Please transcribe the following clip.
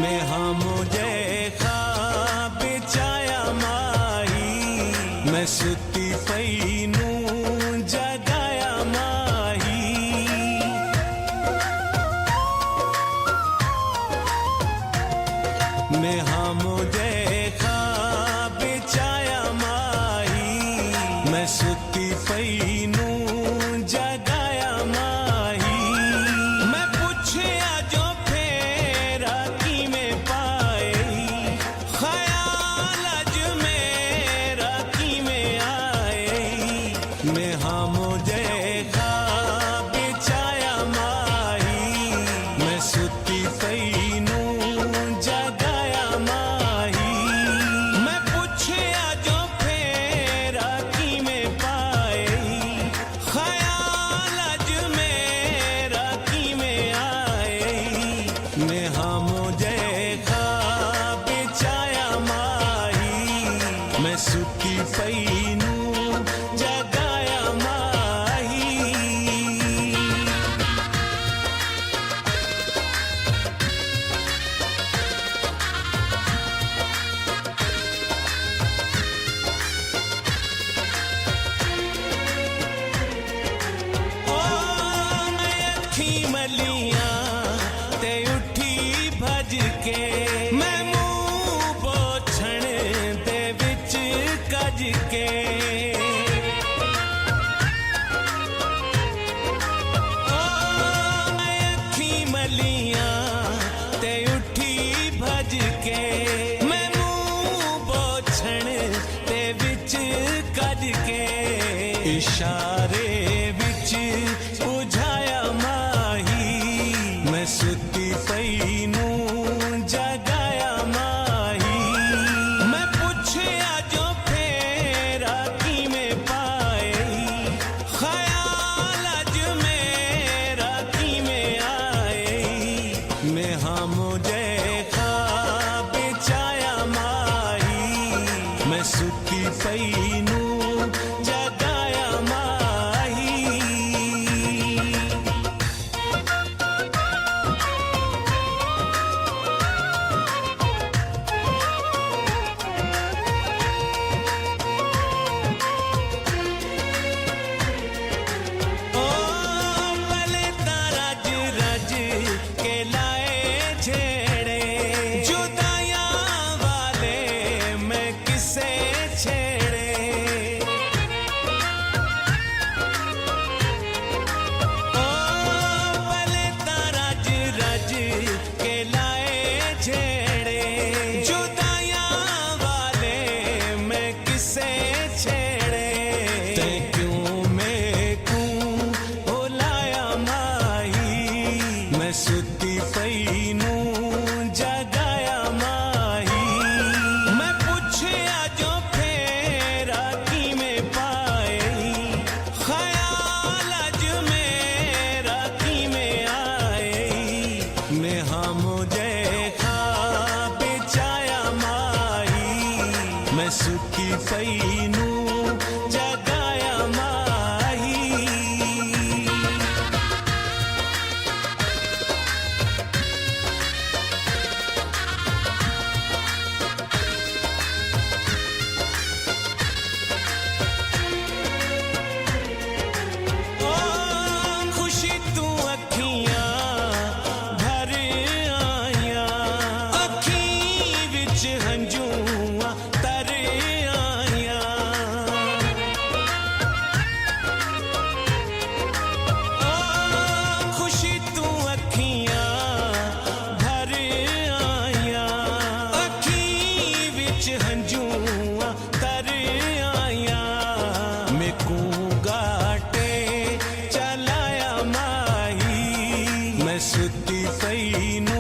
में हाँ मुझे ख्वाब चाया माही मैं सुती पई नू जगाया माही में हाँ मुझे ख्वाब चाया माही मैं सुती पई नू जगाया माही मैं पूछया जो फेरा की में पाए ख्याल अज मेरा की में आए मैं हाँ मुझे ख्वाब चाया माही मैं सुती पई नू जगाया माही मैं पूछया जो फेरा की में पाए ख्याल अज मेरा की में आए मैं हाँ मुझे ख्वाब चाया माही मैं सुती पई नू जगाया माही मलियां ते उठी भज के मैं मुंह पोछण दे विच कज के मैं अखी मलियां ते उठी भज के मैं मुंह पोछण दे विच कज के इशारे विच बुझाया मैं सुती पई नू जगाया माही मैं पूछया जो फेरा की में पाए ख्याल अज मेरा की में आए मैं हाँ मुझे ख्वाब चाया माही मैं सुती पई नू जगाया माही के लाए छेड़े जुदाइयां वाले मैं किसे छेड़े ओ भले तारा रज के लाए छेड़े जुदाइयां वाले मैं किसे छेड़े ते क्यों मैं क्यों बुलाया माही मैं सुती पई नू जगाया माही मैं पूछया जो फेरा की में पाए ख्याल अज मेरा की में आए मैं हाँ मुझे ख्वाब चाया माही मैं सुती पई नू जगाया माही खुशी तू अखियां भर आया अखी विच हंजूआं तर आया खुशी तू अखियां भर आया अखी विच हंजूआं तर आया मेकू गाटे चलाया माही मैं सुती पई नू